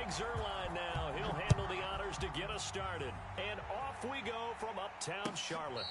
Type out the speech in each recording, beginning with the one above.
Zerline now. He'll handle the honors to get us started. And off we go from uptown Charlotte.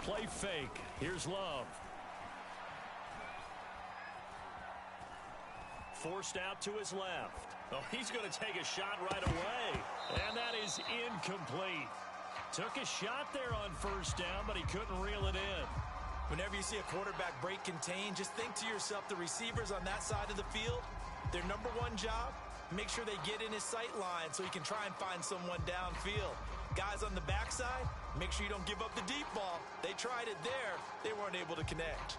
Play fake. Here's Love. Forced out to his left. Oh, he's going to take a shot right away. And that is incomplete. Took a shot there on first down, but he couldn't reel it in. Whenever you see a quarterback break contain, just think to yourself, the receivers on that side of the field, their number one job, make sure they get in his sight line so he can try and find someone downfield. Guys on the backside, make sure you don't give up the deep ball. They tried it there. They weren't able to connect.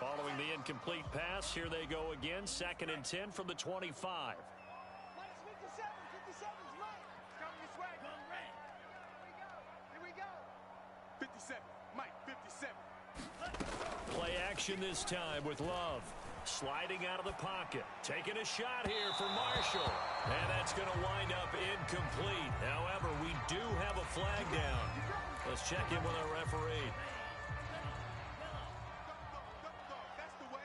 Following the incomplete pass, here they go again. 2nd and 10 from the 25. Minus 57, 57's right. Coming this way. Go red. Here we go. 57, Mike, 57. Play action this time with Love. Sliding out of the pocket. Taking a shot here for Marshall. And that's going to wind up incomplete. However, we do have a flag down. Let's check in with our referee. That's the way.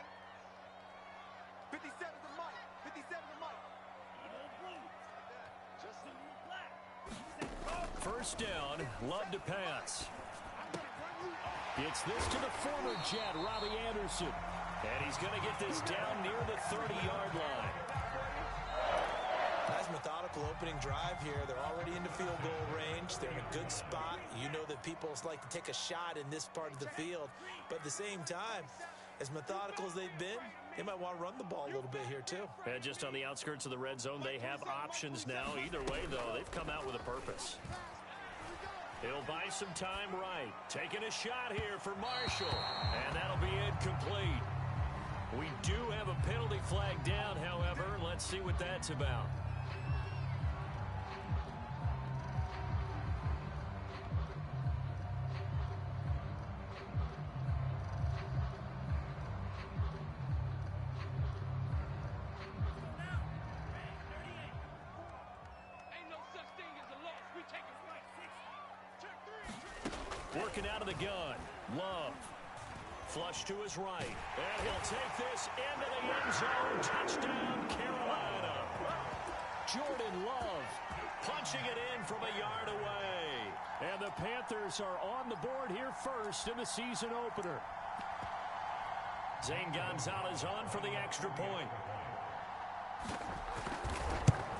57 to Mike. 57 to Mike. Just First down. Love to pass. Gets this to the former Jet, Robbie Anderson. And he's going to get this down near the 30-yard line. Nice methodical opening drive here. They're already into field goal range. They're in a good spot. You know that people like to take a shot in this part of the field. But at the same time, as methodical as they've been, they might want to run the ball a little bit here too. And just on the outskirts of the red zone, they have options now. Either way, though, they've come out with a purpose. He'll buy some time right. Taking a shot here for Marshall. And that'll be incomplete. We do have a penalty flag down, however. Let's see what that's about. Working out of the gun. Love. Flush to his right. And he'll take this into the end zone. Touchdown, Carolina. Jordan Love punching it in from a yard away. And the Panthers are on the board here first in the season opener. Zane Gonzalez on for the extra point.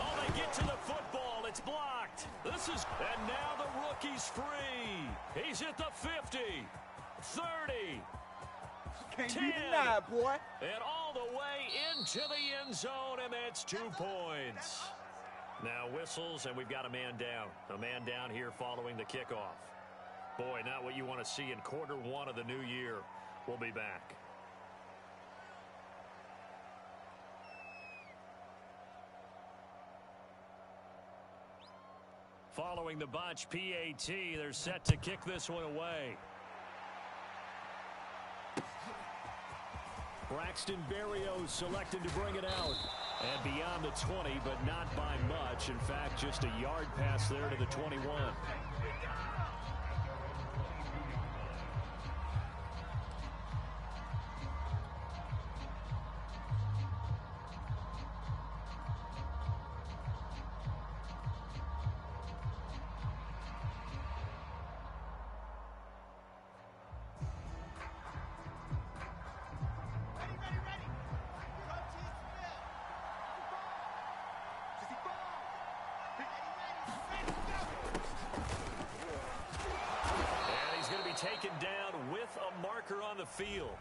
Oh, they get to the football. It's blocked. And now the rookie's free. He's at the 50, 30. can't 10, be denied, boy. And all the way into the end zone, and that's 2 points. Now whistles, and we've got a man down. A man down here following the kickoff. Boy, not what you want to see in quarter one of the new year. We'll be back. Following the botch PAT, they're set to kick this one away. Braxton Berrios selected to bring it out. And beyond the 20, but not by much. In fact, just a yard pass there to the 21. taken down with a marker on the field.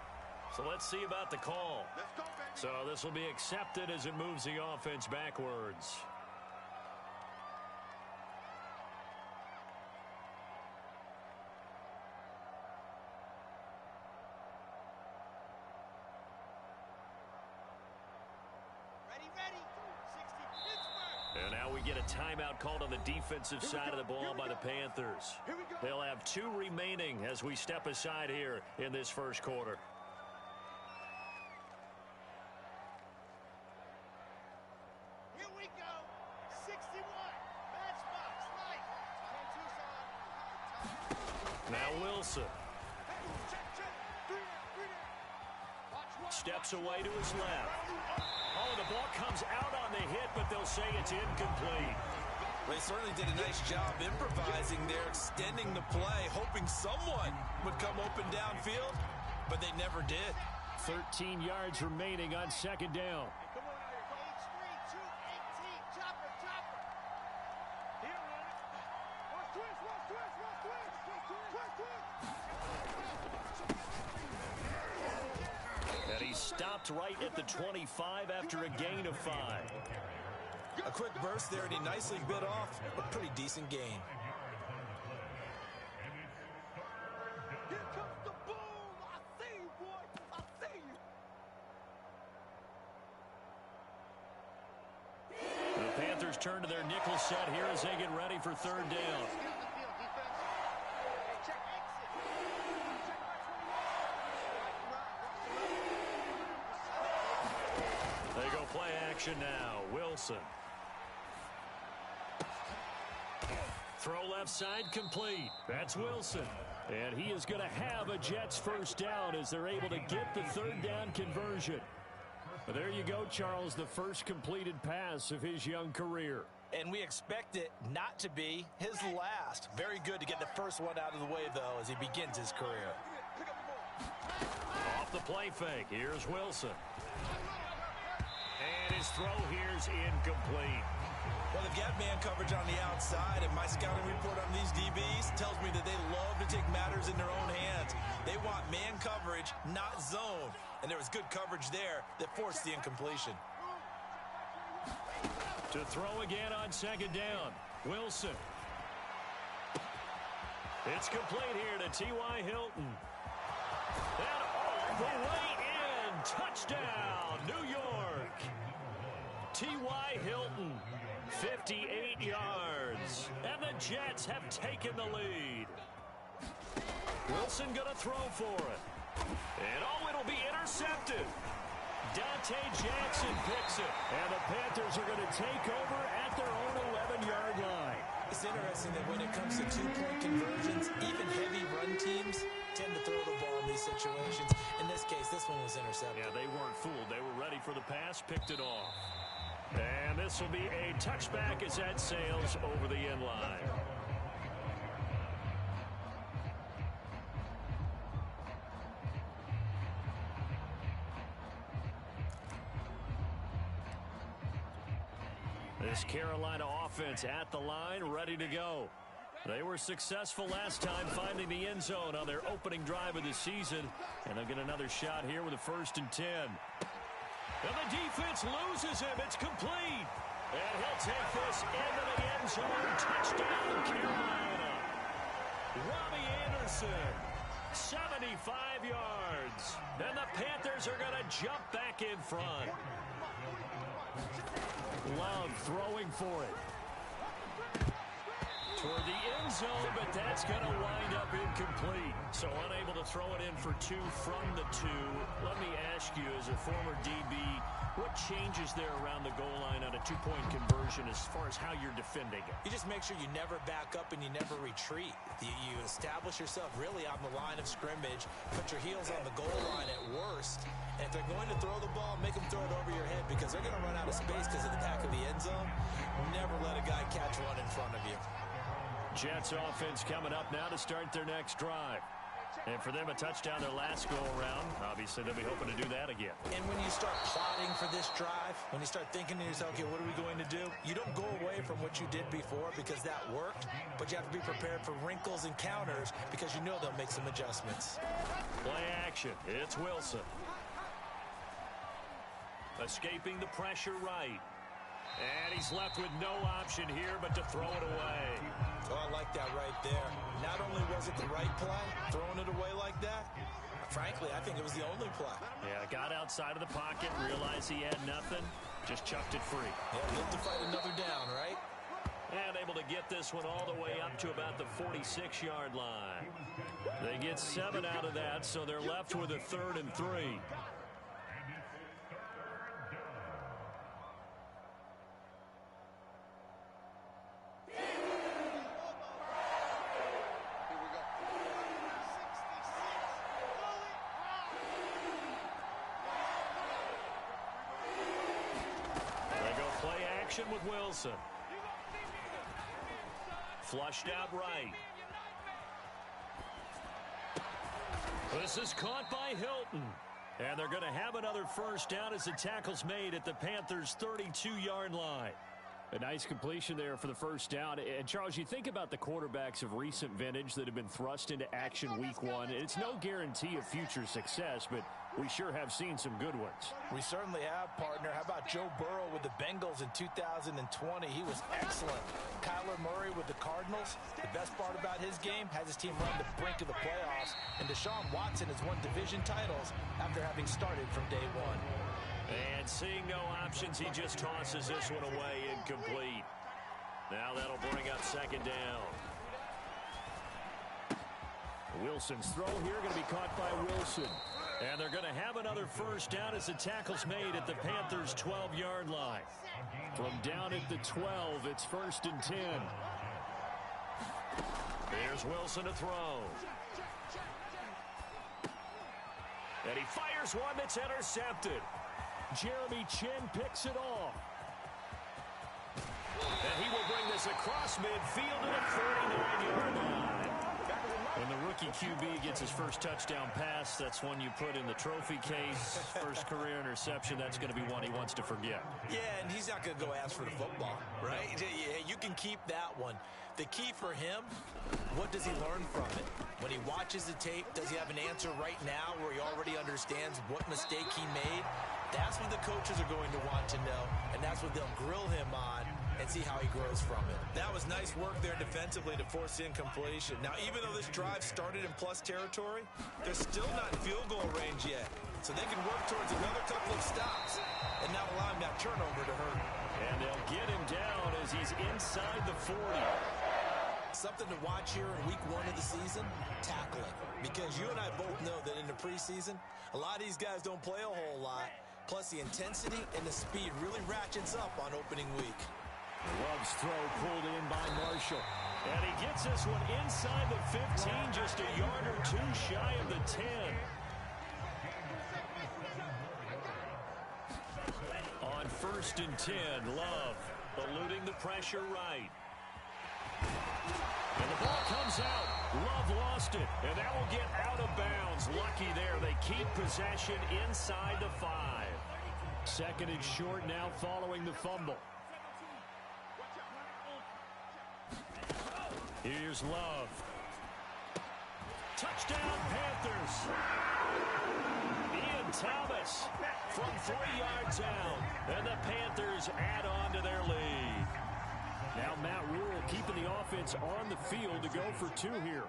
So let's see about the call. Let's go, baby. So this will be accepted as it moves the offense backwards. Ready. 60, Pittsburgh. And now we get a timeout called on the defensive side of the ball by the Panthers. Here we go. They'll have 2 remaining as we step aside here in this first quarter. Here we go. 61. Matchbox. Light. 10-2 side. Now Wilson Hey, check. 3 down. Watch. steps away to his left. Oh, the ball comes out on the hit, but they'll say it's incomplete. They certainly did a nice job improvising there, extending the play, hoping someone would come open downfield, but they never did. 13 yards remaining on second down. Come on out here. H3, 218. Chopper. Here, run it. Watch twist. And he stopped right at the 25 after a gain of 5. A quick burst there, and he nicely bit off a pretty decent gain. Here comes the boom. I see you, boy. I see you. The Panthers turn to their nickel set here as they get ready for third down. They go play action now. Wilson. Throw left side complete. That's Wilson. And he is going to have a Jets first down as they're able to get the third down conversion. But there you go, Charles, the first completed pass of his young career. And we expect it not to be his last. Very good to get the first one out of the way, though, as he begins his career. Off the play fake. Here's Wilson. And his throw here's incomplete. Well, they've got man coverage on the outside, and my scouting report on these DBs tells me that they love to take matters in their own hands. They want man coverage, not zone. And there was good coverage there that forced the incompletion. To throw again on second down. Wilson. It's complete here to T.Y. Hilton. And all the way in. Touchdown, New York. T.Y. Hilton, 58 yards. And the Jets have taken the lead. Wilson going to throw for it. And it'll be intercepted. Dante Jackson picks it. And the Panthers are going to take over at their own 11-yard line. It's interesting that when it comes to two-point conversions, even heavy run teams tend to throw the ball in these situations. In this case, this one was intercepted. Yeah, they weren't fooled. They were ready for the pass, picked it off. And this will be a touchback as that sails over the end line. This Carolina offense at the line, ready to go. They were successful last time finding the end zone on their opening drive of the season. And they'll get another shot here with a 1st and 10. And the defense loses him. It's complete. And he'll take this into the end zone. Touchdown, Carolina. Robbie Anderson, 75 yards. And the Panthers are going to jump back in front. Love throwing for it. Toward the end zone, but that's going to wind up incomplete. So unable to throw it in for 2 from the 2. Let me ask you, as a former DB, what changes there around the goal line on a 2-point conversion as far as how you're defending it? You just make sure you never back up and you never retreat. You establish yourself really on the line of scrimmage, put your heels on the goal line at worst, and if they're going to throw the ball, make them throw it over your head because they're going to run out of space because of the back of the end zone. Never let a guy catch one in front of you. Jets offense coming up now to start their next drive. And for them, a touchdown their last go-around. Obviously, they'll be hoping to do that again. And when you start plotting for this drive, when you start thinking to yourself, okay, what are we going to do? You don't go away from what you did before because that worked, but you have to be prepared for wrinkles and counters because you know they'll make some adjustments. Play action. It's Wilson. Escaping the pressure right. And he's left with no option here but to throw it away. Oh, I like that right there. Not only was it the right play, throwing it away like that, frankly, I think it was the only play. Yeah, got outside of the pocket, realized he had nothing, just chucked it free. Yeah, live to fight another down, right? And able to get this one all the way up to about the 46-yard line. They get 7 out of that, so they're left with a 3rd and 3. With Wilson. Flushed out right. This is caught by Hilton. And they're going to have another first down as the tackle's made at the Panthers' 32-yard line. A nice completion there for the first down. And, Charles, you think about the quarterbacks of recent vintage that have been thrust into action week 1. It's no guarantee of future success, but we sure have seen some good ones. We certainly have, partner. How about Joe Burrow with the Bengals in 2020? He was excellent. Kyler Murray with the Cardinals. The best part about his game has his team run the brink of the playoffs. And Deshaun Watson has won division titles after having started from day 1. And seeing no options, he just tosses this one away incomplete. Now that'll bring up 2nd down. Wilson's throw here going to be caught by Wilson. And they're going to have another first down as the tackle's made at the Panthers' 12-yard line. From down at the 12, it's 1st and 10. Here's Wilson to throw. And he fires one that's intercepted. Jeremy Chin picks it off. And he will bring this across midfield to the 49-yard line. When the rookie QB gets his first touchdown pass, that's one you put in the trophy case. First career interception, that's going to be one he wants to forget. Yeah, and he's not going to go ask for the football, right? Yeah, you can keep that one. The key for him, what does he learn from it? When he watches the tape, does he have an answer right now where he already understands what mistake he made? That's what the coaches are going to want to know, and that's what they'll grill him on and see how he grows from it. That was nice work there defensively to force incompletion. Now, even though this drive started in plus territory, they're still not in field goal range yet, so they can work towards another couple of stops and not allowing that turnover to hurt. And they'll get him down as he's inside the 40. Something to watch here in week 1 of the season, tackling. Because you and I both know that in the preseason, a lot of these guys don't play a whole lot. Plus, the intensity and the speed really ratchets up on opening week. Love's throw pulled in by Marshall. And he gets this one inside the 15, just a yard or 2 shy of the 10. On 1st and 10, Love eluding the pressure right. And the ball comes out. Love lost it, and that will get out of bounds. Lucky there. They keep possession inside the 5. 2nd and short now following the fumble. Here's Love. Touchdown, Panthers. Ian Thomas from 3 yards out. And the Panthers add on to their lead. Now Matt Rule keeping the offense on the field to go for 2 here.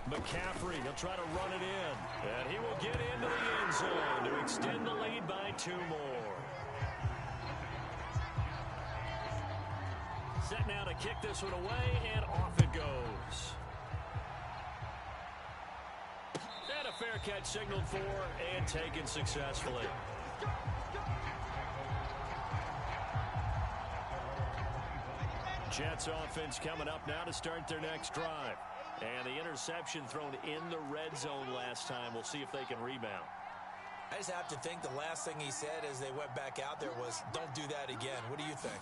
McCaffrey, he'll try to run it in. And he will get into the end zone to extend the lead by 2 more. Set now to kick this one away, and off it goes. And a fair catch signaled for and taken successfully. Jets offense coming up now to start their next drive. And the interception thrown in the red zone last time. We'll see if they can rebound. I just have to think the last thing he said as they went back out there was, don't do that again. What do you think?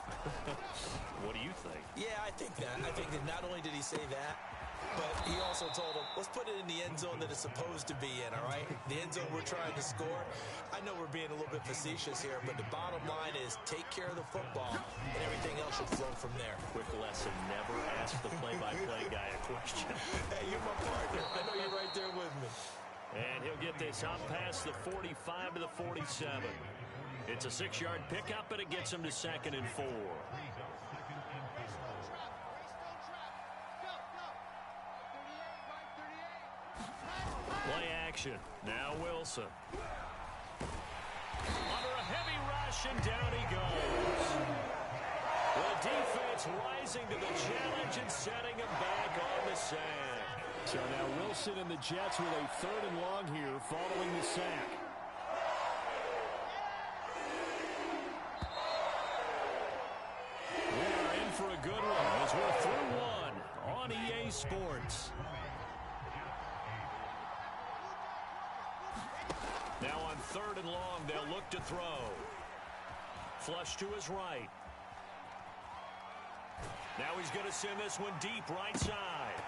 What do you think? Yeah, I think that. I think that not only did he say that, But he also told him, let's put it in the end zone that it's supposed to be in, all right? The end zone we're trying to score. I know we're being a little bit facetious here, but the bottom line is take care of the football, and everything else should flow from there. Quick lesson, never ask the play-by-play guy a question. Hey, you're my partner. I know you're right there with me. And he'll get this up past the 45 to the 47. It's a 6-yard pickup, and it gets him to 2nd and 4. Play action. Now Wilson. Under a heavy rush, and down he goes. The defense rising to the challenge and setting him back on the sack. So now Wilson and the Jets with a 3rd and long here following the sack. We are in for a good one as we're through one on EA Sports. Now on 3rd and long, they'll look to throw. Flush to his right. Now he's going to send this one deep right side.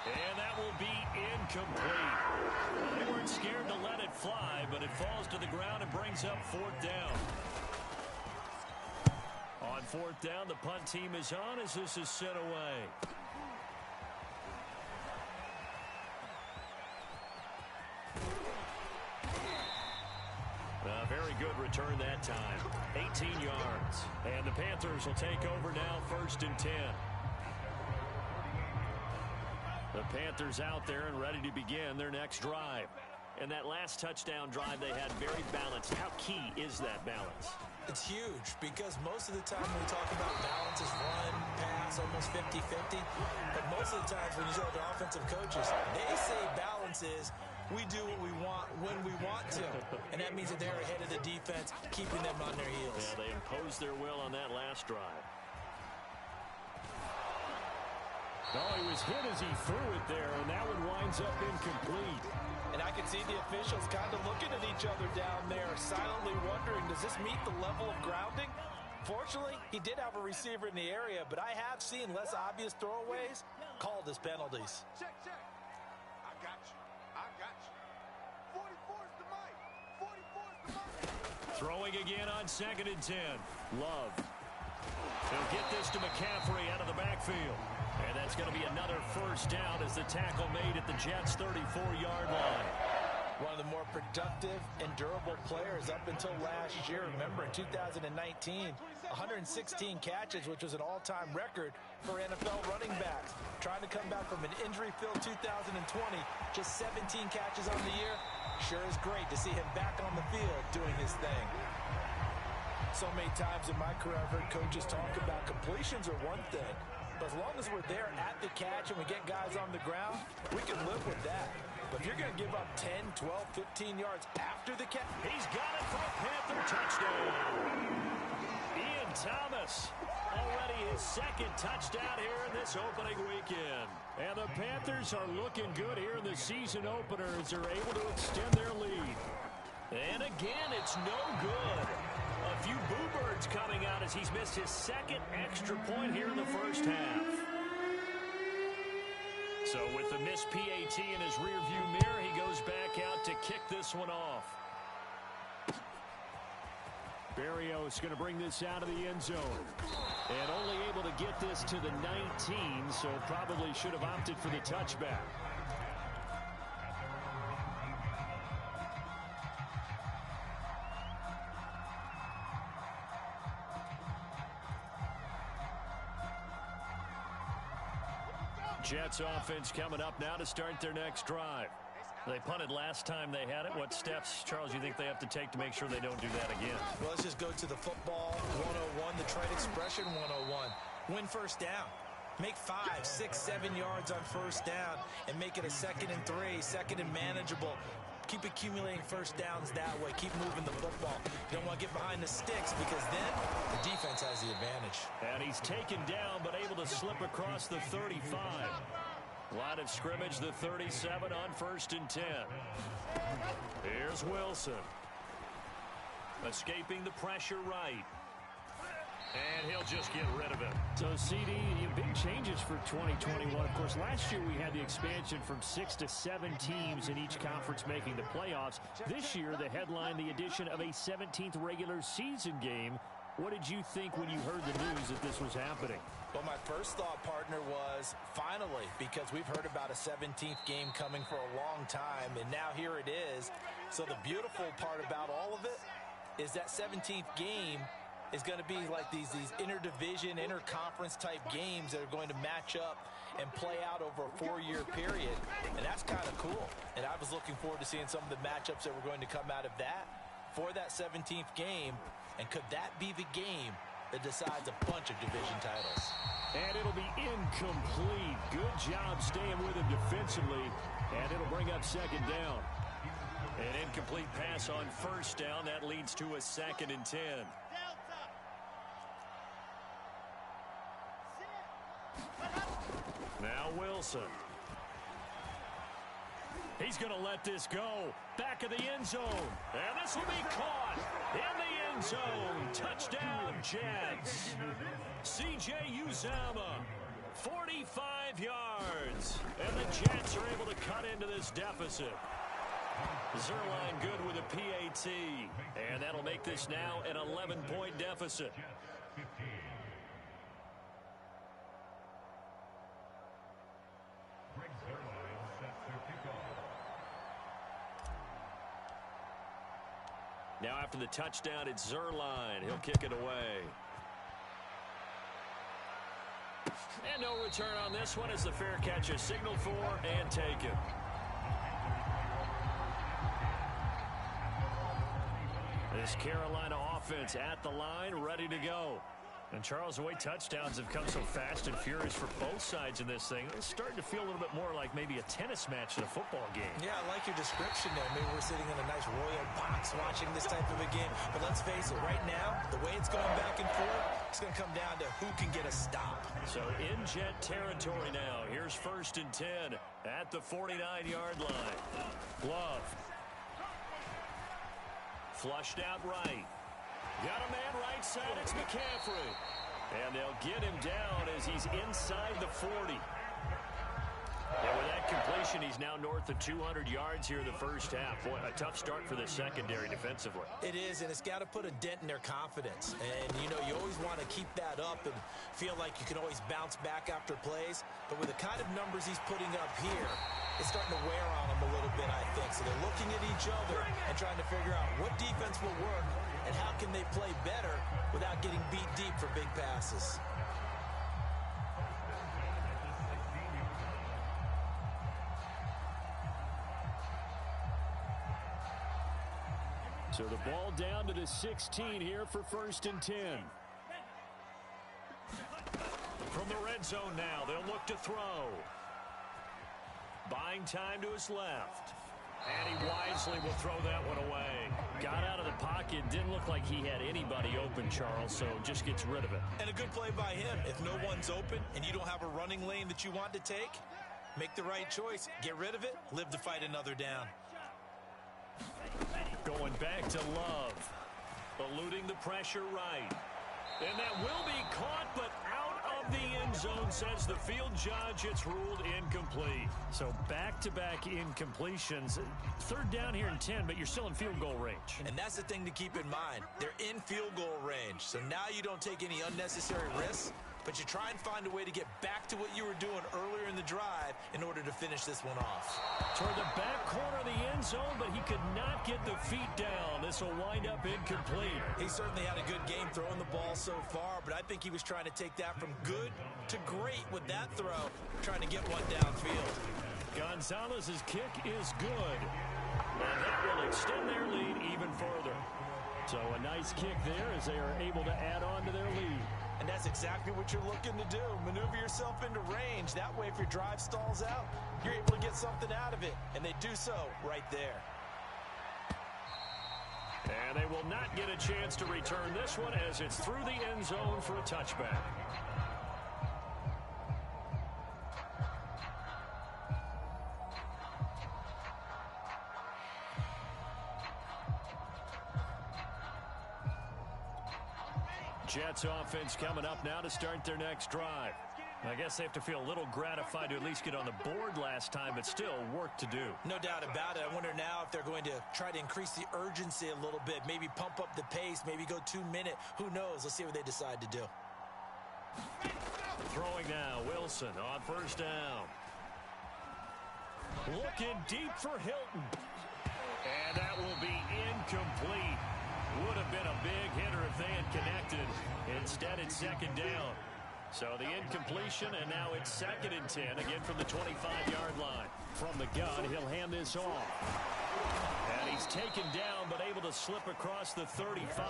And that will be incomplete. They weren't scared to let it fly, but it falls to the ground and brings up 4th down. On 4th down, the punt team is on as this is sent away. A very good return that time. 18 yards. And the Panthers will take over now 1st and 10. The Panthers out there and ready to begin their next drive. And that last touchdown drive they had very balanced. How key is that balance? It's huge because most of the time when we talk about balance is run, pass, almost 50-50. But most of the times when you talk to offensive coaches, they say balance is we do what we want when we want to. And that means that they're ahead of the defense, keeping them on their heels. Yeah, they imposed their will on that last drive. No, he was hit as he threw it there, and that one winds up incomplete. And I can see the officials kind of looking at each other down there, silently wondering, does this meet the level of grounding? Fortunately, he did have a receiver in the area, but I have seen less obvious throwaways called as penalties. Check, check. I got you. I got you. 44's the mic. 44's the mic. Throwing again on 2nd and 10. Love. He'll get this to McCaffrey out of the backfield. And that's going to be another 1st down as the tackle made at the Jets' 34-yard line. One of the more productive and durable players up until last year. Remember, in 2019, 116 catches, which was an all-time record for NFL running backs. Trying to come back from an injury-filled 2020, just 17 catches on the year. Sure is great to see him back on the field doing his thing. So many times in my career, I've heard coaches talk about completions are one thing. But as long as we're there at the catch and we get guys on the ground, we can live with that. But if you're going to give up 10, 12, 15 yards after the catch. He's got it for a Panther touchdown. Ian Thomas, already his 2nd touchdown here in this opening weekend. And the Panthers are looking good here in the season opener as they're able to extend their lead. And again, it's no good. A few boo birds coming out as he's missed his 2nd extra point here in the 1st half. So with the missed PAT in his rearview mirror, he goes back out to kick this one off. Berrios going to bring this out of the end zone. And only able to get this to the 19, so probably should have opted for the touchback. Jets offense coming up now to start their next drive. They punted last time they had it. What steps, Charles, you think they have to take to make sure they don't do that again? Well, let's just go to the football 101, the trade expression 101. Win 1st down. Make 5, 6, 7 yards on 1st down and make it a 2nd and 3, 2nd and manageable. Keep accumulating 1st downs that way. Keep moving the football. You don't want to get behind the sticks because then the defense has the advantage. And he's taken down but able to slip across the 35. Line of scrimmage, the 37 on 1st and 10. Here's Wilson. Escaping the pressure right. And he'll just get rid of it. So, CD, big changes for 2021. Of course, last year we had the expansion from 6 to 7 teams in each conference making the playoffs. This year, the headline, the addition of a 17th regular season game. What did you think when you heard the news that this was happening? Well, my first thought, partner, was finally, because we've heard about a 17th game coming for a long time, and now here it is. So the beautiful part about all of it is that 17th game is going to be like these interdivision, interconference type games that are going to match up and play out over a 4-year period, and that's kind of cool. And I was looking forward to seeing some of the matchups that were going to come out of that for that 17th game, and could that be the game that decides a bunch of division titles? And it'll be incomplete. Good job staying with him defensively, and it'll bring up second down. An incomplete pass on first down. That leads to a 2nd and 10. Now Wilson. He's going to let this go. Back of the end zone. And this will be caught in the end zone. Touchdown, Jets. C.J. Uzomah, 45 yards. And the Jets are able to cut into this deficit. Zerline good with a PAT. And that'll make this now an 11-point deficit. Now after the touchdown, it's Zerline. He'll kick it away. And no return on this one as the fair catch is signaled for and taken. This Carolina offense at the line, ready to go. And Charles, the way touchdowns have come so fast and furious for both sides in this thing, it's starting to feel a little bit more like maybe a tennis match than a football game. Yeah, I like your description there. Maybe we're sitting in a nice royal box watching this type of a game. But let's face it, right now, the way it's going back and forth, it's going to come down to who can get a stop. So in Jet territory now. Here's 1st and 10 at the 49-yard line. Glove. Flushed out right. Got a man right side, it's McCaffrey. And they'll get him down as he's inside the 40. And with that completion, he's now north of 200 yards here in the first half. Boy, a tough start for the secondary defensively. It is, and it's got to put a dent in their confidence. And, you always want to keep that up and feel like you can always bounce back after plays. But with the kind of numbers he's putting up here, it's starting to wear on them a little bit, I think. So they're looking at each other and trying to figure out what defense will work and how can they play better without getting beat deep for big passes. So the ball down to the 16 here for 1st and 10. From the red zone now, they'll look to throw. Buying time to his left. And he wisely will throw that one away. Got out of the pocket. Didn't look like he had anybody open, Charles, so just gets rid of it. And a good play by him. If no one's open and you don't have a running lane that you want to take, make the right choice. Get rid of it. Live to fight another down. Going back to Love. Eluding the pressure right. And that will be caught, but out of the end zone, says the field judge. It's ruled incomplete. So back-to-back incompletions. 3rd down here and 10, but you're still in field goal range. And that's the thing to keep in mind. They're in field goal range. So now you don't take any unnecessary risks, but you try and find a way to get back to what you were doing earlier in the drive in order to finish this one off. Toward the back corner of the end zone, but he could not get the feet down. This will wind up incomplete. He certainly had a good game throwing the ball so far, but I think he was trying to take that from good to great with that throw, trying to get one downfield. Gonzalez's kick is good. And that will extend their lead even further. So a nice kick there as they are able to add on to their lead. And that's exactly what you're looking to do. Maneuver yourself into range. That way, if your drive stalls out, you're able to get something out of it. And they do so right there. And they will not get a chance to return this one as it's through the end zone for a touchback. Jets offense coming up now to start their next drive. I guess they have to feel a little gratified to at least get on the board last time, but still work to do. No doubt about it. I wonder now if they're going to try to increase the urgency a little bit, maybe pump up the pace, maybe go 2-minute. Who knows? Let's see what they decide to do. Throwing now, Wilson on first down. Looking deep for Hilton. And that will be incomplete. Would have been a big hitter if they had connected. Instead, it's second down. So the incompletion, and now it's 2nd and 10, again from the 25-yard line. From the gun, he'll hand this off. And he's taken down, but able to slip across the 35.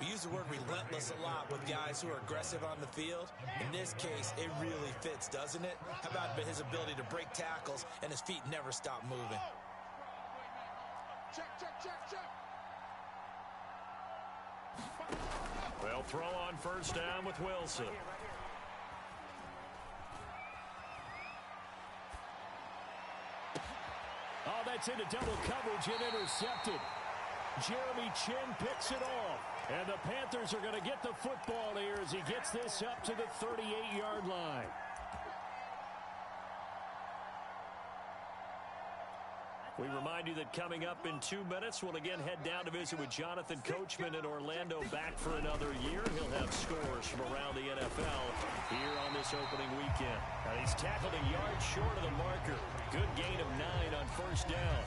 We use the word relentless a lot with guys who are aggressive on the field. In this case, it really fits, doesn't it? How about his ability to break tackles and his feet never stop moving? Check, check, check, check. They'll throw on first down with Wilson. Oh, that's into double coverage and intercepted. Jeremy Chin picks it off. And the Panthers are going to get the football here as he gets this up to the 38-yard line. We remind you that coming up in 2 minutes, we'll again head down to visit with Jonathan Coachman in Orlando, back for another year. He'll have scores from around the NFL here on this opening weekend. Now, he's tackled a yard short of the marker. Good gain of 9 on first down.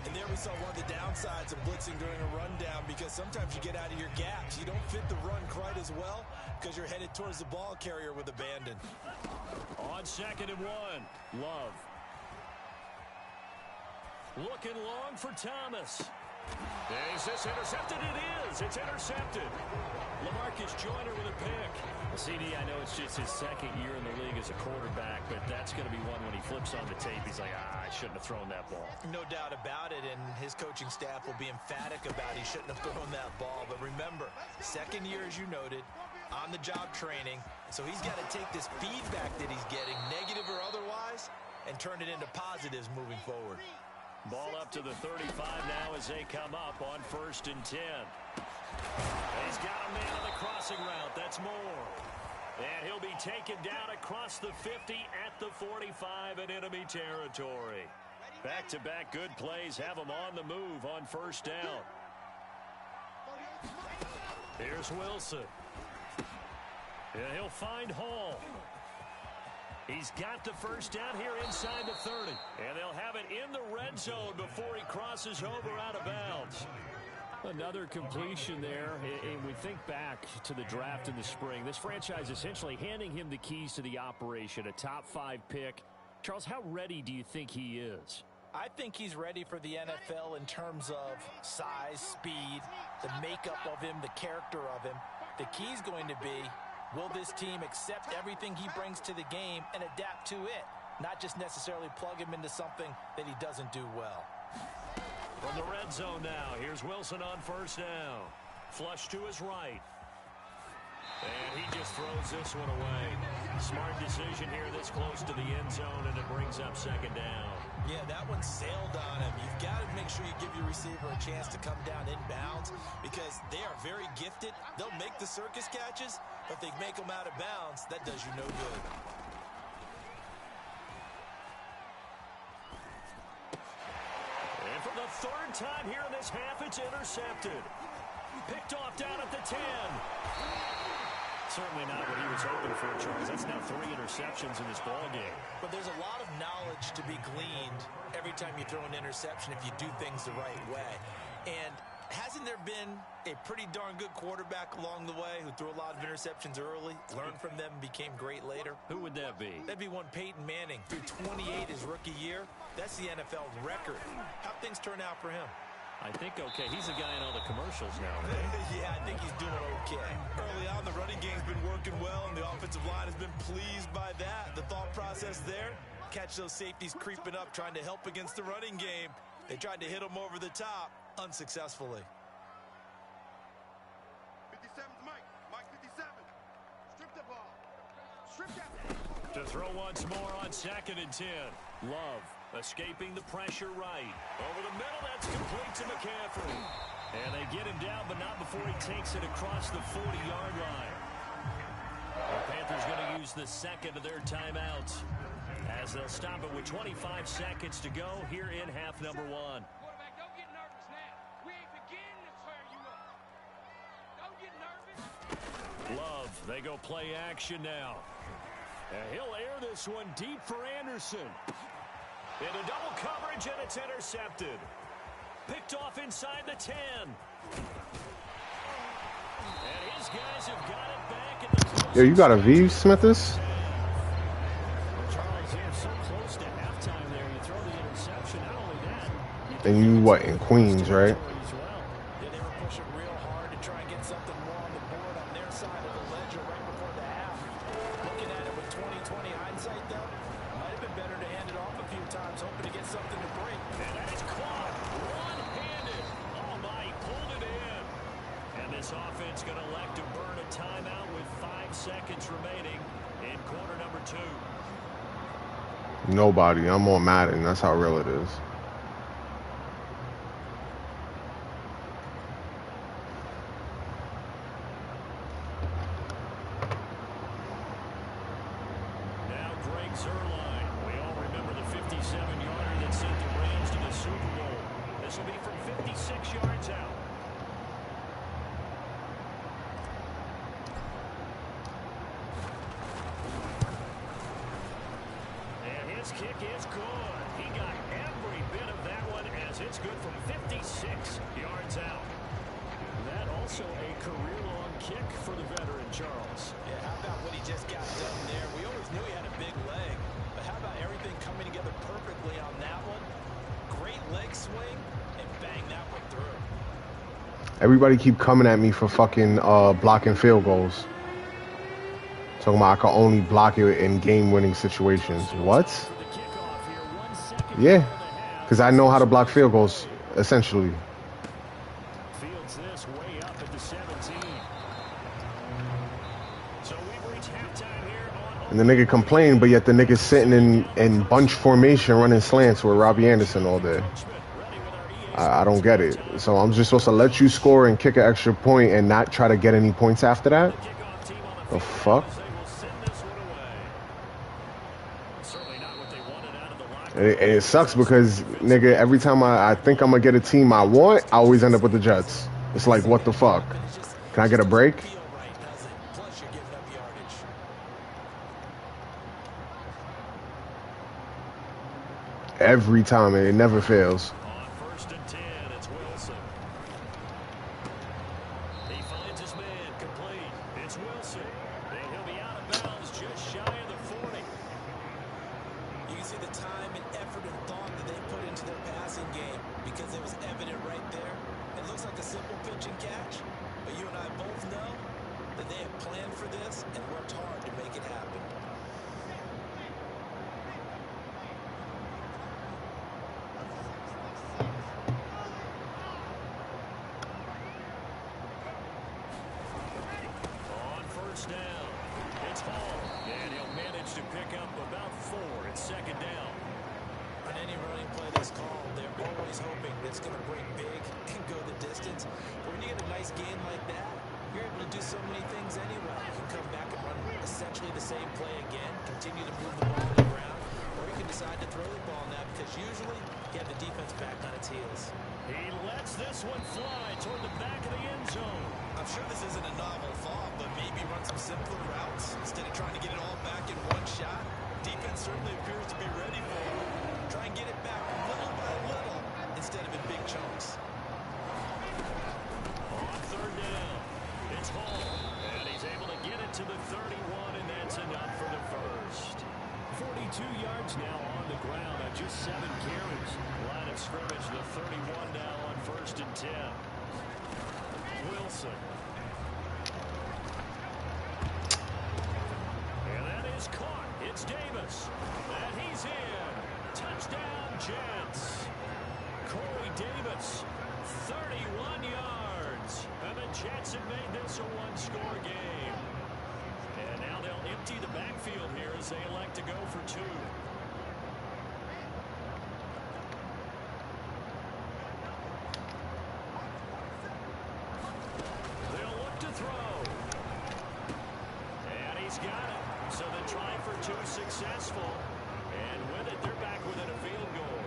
And there we saw one of the downsides of blitzing during a rundown, because sometimes you get out of your gaps. You don't fit the run quite as well because you're headed towards the ball carrier with abandon. On 2nd and 1, Love. Looking long for Thomas. Is this intercepted? It is. It's intercepted. LaMarcus Joyner with a pick. Well, CD, I know it's just his 2nd year in the league as a quarterback, but that's going to be one when he flips on the tape. He's like, I shouldn't have thrown that ball. No doubt about it, and his coaching staff will be emphatic about he shouldn't have thrown that ball. But remember, 2nd year, as you noted, on-the-job training, so he's got to take this feedback that he's getting, negative or otherwise, and turn it into positives moving forward. Ball up to the 35 now as they come up on 1st and 10. He's got a man on the crossing route. That's Moore. And he'll be taken down across the 50 at the 45 in enemy territory. Back-to-back good plays have him on the move on first down. Here's Wilson. And he'll find Hall. He's got the first down here inside the 30. And they'll have it in the red zone before he crosses over out of bounds. Another completion there, and we think back to the draft in the spring. This franchise essentially handing him the keys to the operation, a top 5 pick. Charles, how ready do you think he is? I think he's ready for the NFL in terms of size, speed, the makeup of him, the character of him. The key's going to be, will this team accept everything he brings to the game and adapt to it? Not just necessarily plug him into something that he doesn't do well. From the red zone now, here's Wilson on first down. Flush to his right. And he just throws this one away. Smart decision here this close to the end zone, and it brings up 2nd down. Yeah, that one sailed on him. You've got to make sure you give your receiver a chance to come down inbounds because they are very gifted. They'll make the circus catches, but if they make them out of bounds, that does you no good. And for the 3rd time here in this half, it's intercepted. Picked off down at the 10. Certainly not what he was hoping for, Charles. That's now 3 interceptions in this ballgame. But there's a lot of knowledge to be gleaned every time you throw an interception if you do things the right way. And hasn't there been a pretty darn good quarterback along the way who threw a lot of interceptions early, learned from them, and became great later? Who would that be? That'd be one Peyton Manning. Threw 28 his rookie year. That's the NFL record. How'd things turn out for him? I think okay. He's the guy in all the commercials now. Yeah, I think he's doing okay. Early on, the running game's been working well, and the offensive line has been pleased by that. The thought process there, catch those safeties creeping up, trying to help against the running game. They tried to hit him over the top, unsuccessfully. 57's Mike. Mike 57. Strip the ball. Strip that. To throw once more on 2nd and 10. Love escaping the pressure right. Over the middle, that's complete to McCaffrey. And they get him down, but not before he takes it across the 40-yard line. The Panthers going to use the second of their timeouts as they'll stop it with 25 seconds to go here in half number 1. Quarterback, don't get nervous now. We ain't beginning to tear you up. Don't get nervous. Love, they go play action now. And he'll air this one deep for Anderson. Into double coverage, and it's intercepted. Picked off inside the 10. And his guys have got it back at the... Yo, you got a V, Smithers? Charles, you're so close to halftime there. You throw the interception. Not only that, And you, what, in Queens, right? Yeah, they were pushing real hard to try and get something more on the board on their side of the ledger right before the half. Looking at it with 20/20 hindsight, though, might have been better to hand it off a few times, hoping to get something to break. And that is caught one-handed. Oh, my, he pulled it in. And this offense going to elect to burn a timeout with 5 seconds remaining in quarter number 2. Nobody. I'm on Madden. That's how real it is. Now Greg Zuerlein. We all remember the 57-yarder that sent the Rams to the Super Bowl. This will be from 56 yards out. And his kick is good. He got every bit of that one as it's good from 56 yards out. That also a career-long kick for the veteran, Charles. Yeah, how about what he just got done there? We always knew he had a big leg, but how about everything coming together perfectly on that one? Great leg swing, and bang that one through. Everybody keep coming at me for fucking blocking field goals. Talking about I can only block it in game-winning situations. What? Yeah, because I know how to block field goals, essentially. Fields this way up at the 17. So we've reached halftime here on... And the nigga complained, but yet the nigga's sitting in bunch formation running slants with Robbie Anderson all day. I don't get it. So I'm just supposed to let you score and kick an extra point and not try to get any points after that? The fuck? And it sucks because, nigga, every time I think I'm going to get a team I want, I always end up with the Jets. It's like, what the fuck? Can I get a break? Every time, it never fails. On 1st and 10, it's Wilson. He finds his man complete. It's Wilson. And he'll be out of bounds just shy of the 40. You can see the time and effort and thought that they put into their passing game because it was evident right there. It looks like a simple pitch and catch, but you and I both know that they have planned for this and worked hard to make it happen. On 1st down, it's Hall. And he'll manage to pick up about 4 at 2nd down. On any running play that's called, they're always hoping it's going to break big and go the distance. But when you get a nice gain like that, you're able to do so many things anyway. You can come back and run essentially the same play again, continue to move the ball on the ground, or you can decide to throw the ball now because usually you have the defense back on its heels. He lets this one fly toward the back of the end zone. I'm sure this isn't a novel thought, but maybe run some simpler routes instead of trying to get it all back in one shot. Defense certainly appears to be ready for it. Try and get it back little by little instead of in big chunks. On 3rd down, it's Hall. And he's able to get it to the 31, and that's enough for the first. 42 yards now on the ground on just 7 carries. Line of scrimmage, the 31 now on 1st and 10. Wilson. And that is caught. It's Davis. And he's in. Touchdown, Jets. Corey Davis, 31 yards. And the Jets have made this a one-score game. And now they'll empty the backfield here as they elect to go for 2. successful. And with it, they're back within a field goal.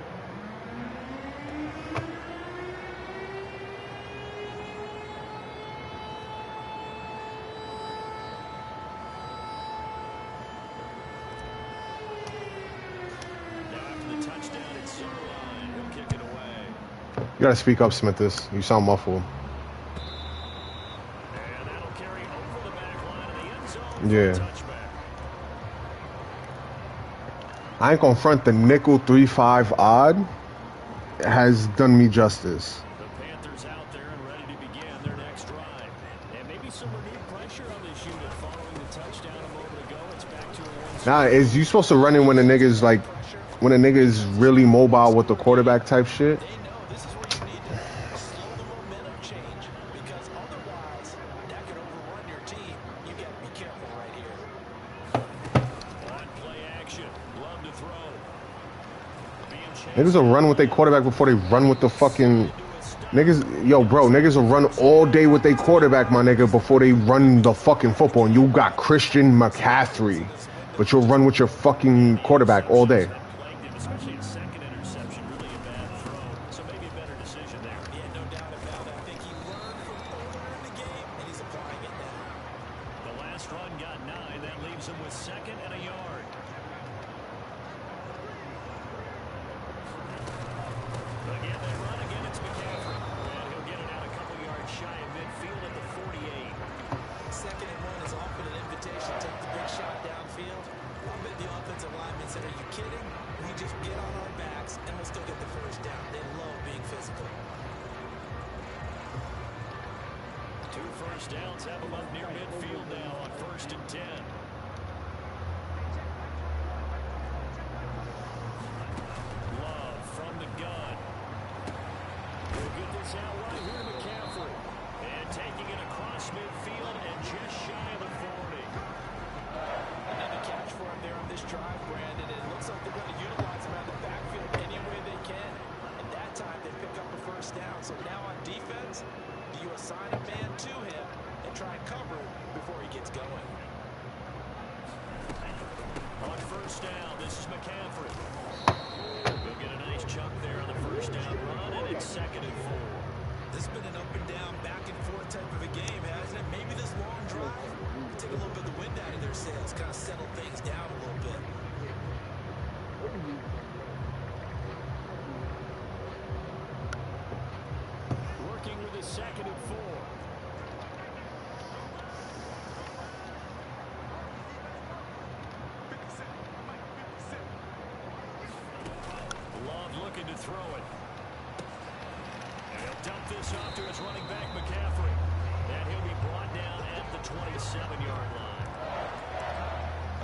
Now after the touchdown at center line, he'll kick it away. You gotta speak up, Smithers. You sound muffled. And that'll carry over the back line of the end zone. Yeah. Touchback. I ain't gonna front, the nickel 3-5 odd has done me justice. The Panthers out there and ready to begin their next drive. And maybe some renewed pressure on this unit following the touchdown a moment ago. It's back to a one. Nah, is you supposed to run in when the nigga's like, when a nigga is really mobile with the quarterback type shit? They know this is where you need to slow the momentum change, because otherwise that could overrun your team. You got to be careful right here. On play action. Love to throw. Niggas will run with their quarterback before they run with the fucking niggas. Yo, bro, niggas will run all day with their quarterback, my nigga, before they run the fucking football. And you got Christian McCaffrey, but you'll run with your fucking quarterback all day. Especially a second interception, really a bad throw. So maybe a better decision there. Yeah, no doubt about it. I think he learned from earlier in the game, and he's applying it now. The last run got 9. That leaves him with 2nd and a yard. Again, they run. Again, it's McCaffrey. And he'll get it out a couple yards shy of midfield at the 48. 2nd and 1 is often an invitation to take the big shot downfield. I bet the offensive linemen said, "Are you kidding? We just get on our backs and we'll still get the first down." They love being physical. 2 first downs have him up near midfield now on 1st and 10. Love from the gun. He'll get this out right here to McCaffrey. And taking it across midfield and just shy of the 40. Another catch for him there on this drive, Brandon. It looks like they're going to utilize him out of the backfield any way they can. And that time they pick up the first down. So now on defense, do you assign a man to him and try and cover before he gets going? On 1st down, this is McCaffrey. He'll get a nice chunk there on the 1st down run, and it's 2nd and 4. This has been an up and down, back and forth type of a game, hasn't it? Maybe this long drive will take a little bit of the wind out of their sails, kind of settle things down a little bit. Working with his 2nd and 4. Love looking to throw it. And he'll dump this off to his running back, McCaffrey. And he'll be brought down at the 27-yard line.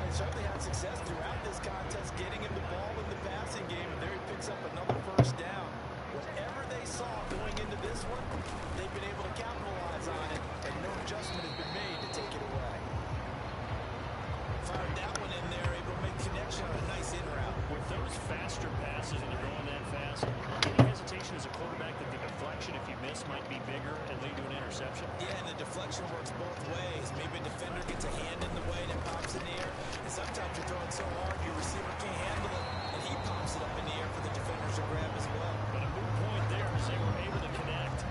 He certainly had success throughout this contest, getting him the ball in the passing game, and there he picks up another first down. Whatever they saw going into this one, they've been able to capitalize on it, and no adjustment has been made to take it away. Fired that one in there, able to make connection on a nice in route. With those faster passes and they're going that fast, any hesitation as a quarterback that the deflection, if you miss, might be bigger and lead to an interception? Yeah, and the deflection works both ways. Maybe a defender gets a hand in the way and it pops in the air. And sometimes you're throwing so hard your receiver can't handle it, and he pops it up in the air for the defenders to grab as well. But a moot point there as they were able to connect.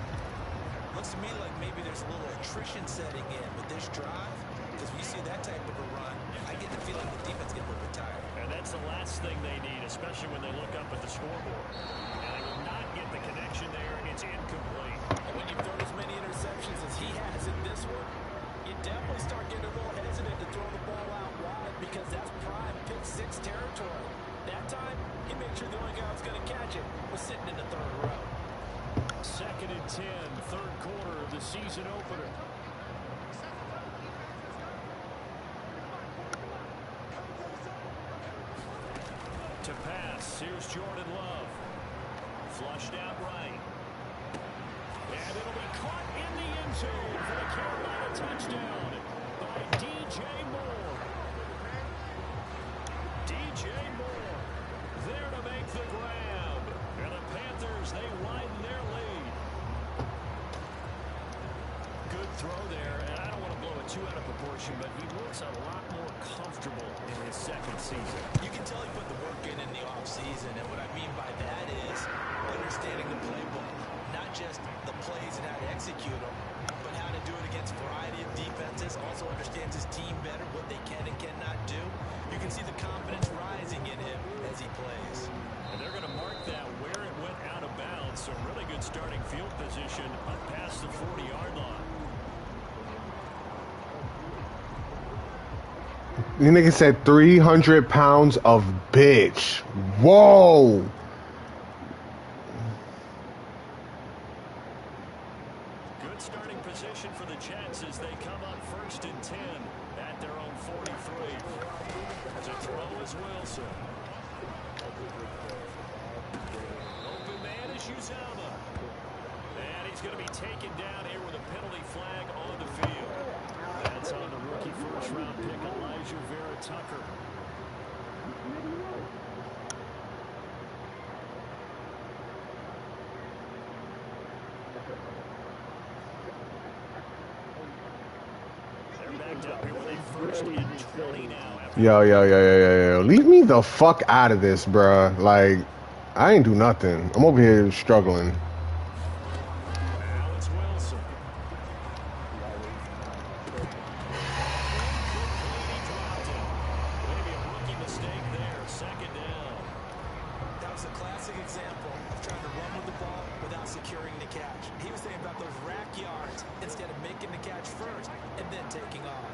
Looks to me like maybe there's a little attrition setting in with this drive, because when you see that type of a run, I get the feeling the defense gets a little bit tired. And that's the last thing they need, especially when they look up at the scoreboard. And they will not get the connection there. It's incomplete. And when you throw as many interceptions as he has in this one, you definitely start getting a little hesitant to throw the ball out wide, because that's prime pick-6 territory. That time, he made sure the only guy who was going to catch it was sitting in the 3rd row. 2nd and 10, 3rd quarter of the season opener. To pass, here's Jordan Love. Flushed out right. And it'll be caught in the end zone for the Carolina touchdown by DJ Moore. DJ Moore there to make the grab. And the Panthers, they widen their lead. Good throw there, and I don't want to blow it too out of proportion, but he looks a lot more comfortable in his 2nd season. offseason. You can tell he put the work in the offseason, and what I mean by that is understanding the playbook, not just the plays and how to execute them, but how to do it against a variety of defenses. Also understands his team better, what they can and cannot do. You can see the confidence rising in him as he plays. And they're going to mark that where it went out of bounds. So really good starting field position up past the 40-yard line. You nigga said 300 pounds of bitch. Whoa. Good starting position for the Jets as they come up 1st and 10 at their own 43. To throw is Wilson. Open man is Uzama. And he's going to be taken down here with a penalty flag on the field. That's on the rookie first-round pick, Elijah Vera Tucker. They're backed up here with a 1st and 20 now. Yo. Leave me the fuck out of this, bruh. Like, I ain't do nothing. I'm over here struggling. Now it's Wilson. Maybe a rookie mistake there. 2nd down. That was a classic example of trying to run with the ball without securing the catch. He was thinking about those rack yards instead of making the catch first and then taking off.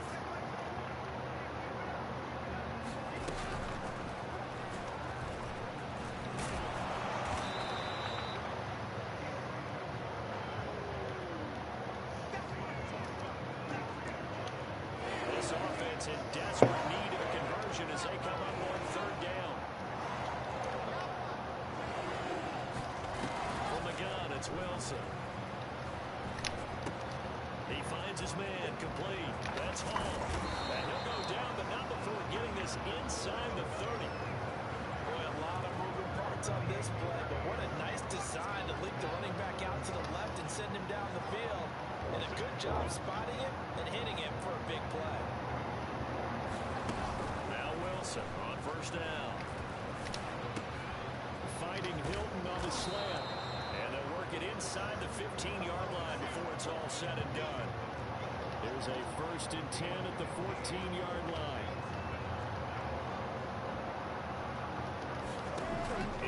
This offense in desperate need of a conversion as they come up on 3rd down. From the gun, it's Wilson. He finds his man, complete. That's Hall. And he'll go down, but not before getting this inside the 30. Boy, a lot of moving parts on this play, but what a nice design to leak the running back out to the left and send him down the field. And a good job spotting him and hitting him for a big play. Now Wilson on 1st down. Fighting Hilton on the slant. And they'll work it inside the 15-yard line before it's all said and done. There's a 1st and 10 at the 14-yard line.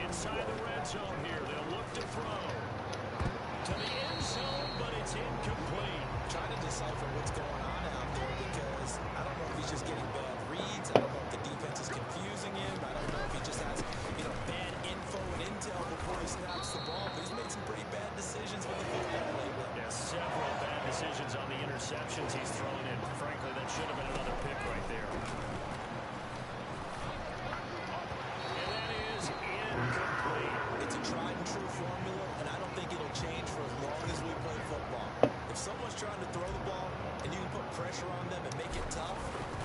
Inside the red zone here. They'll look to throw. To the end zone, but it's incomplete. Trying to decipher what's going on out there because I don't know if he's just getting bad reads. I don't know if the defense is confusing him. I don't know if he just has, bad info and intel before he snaps the ball. But he's made some pretty bad decisions with the football lately. Yeah, several bad decisions on the interceptions he's thrown in. Frankly, that should have been another pick right there. And that is incomplete. It's a tried and true formula, and I don't think it'll change for as long as we play football. If someone's trying to throw the ball and you can put pressure on them and make it tough,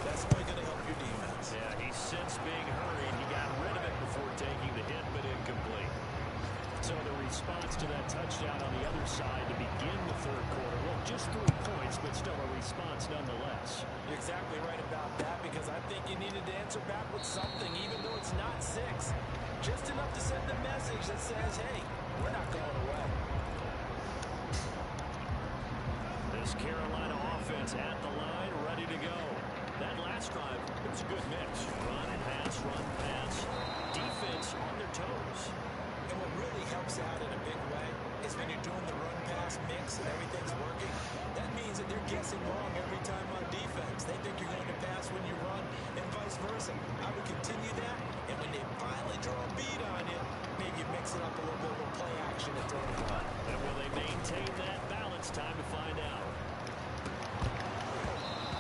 that's only going to help your defense. Yeah, he's since being hurried. He got rid of it before taking the hit, but incomplete. So the response to that touchdown on the other side to begin the 3rd quarter. Well, just 3 points, but still a response nonetheless. You're exactly right about that because I think you needed to answer back with something, even though it's not 6. Just enough to send a message that says, hey, we're not going away. This Carolina offense at the line, ready to go. That last drive, it was a good mix. Run, pass. Defense on their toes. And what really helps out in a big way is when you're doing the run-pass mix and everything's working, that means that they're guessing wrong every time on defense. They think you're going to pass when you run and vice versa. I would continue that, and when they finally draw a beat on you, maybe you mix it up a little bit with play action and throw the ball. And will they maintain that balance? Time to find out.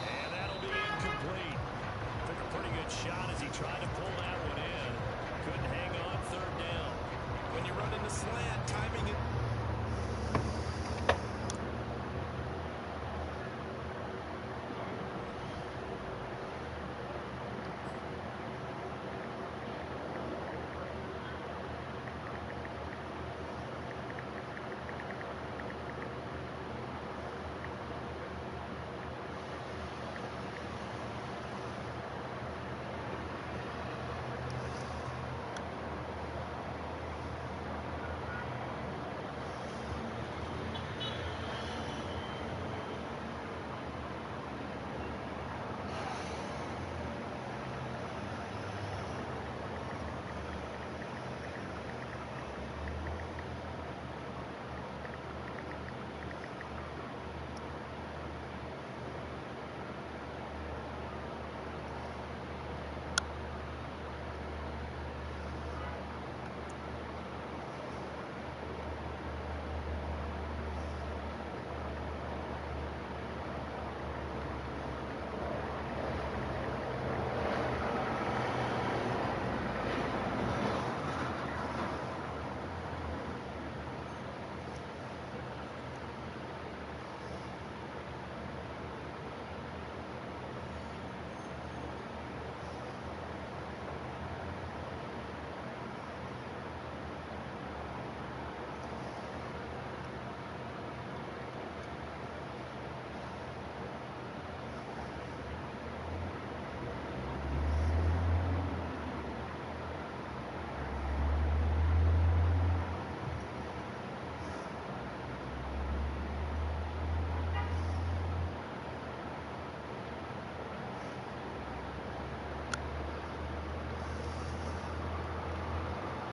And that'll be incomplete. Took a pretty good shot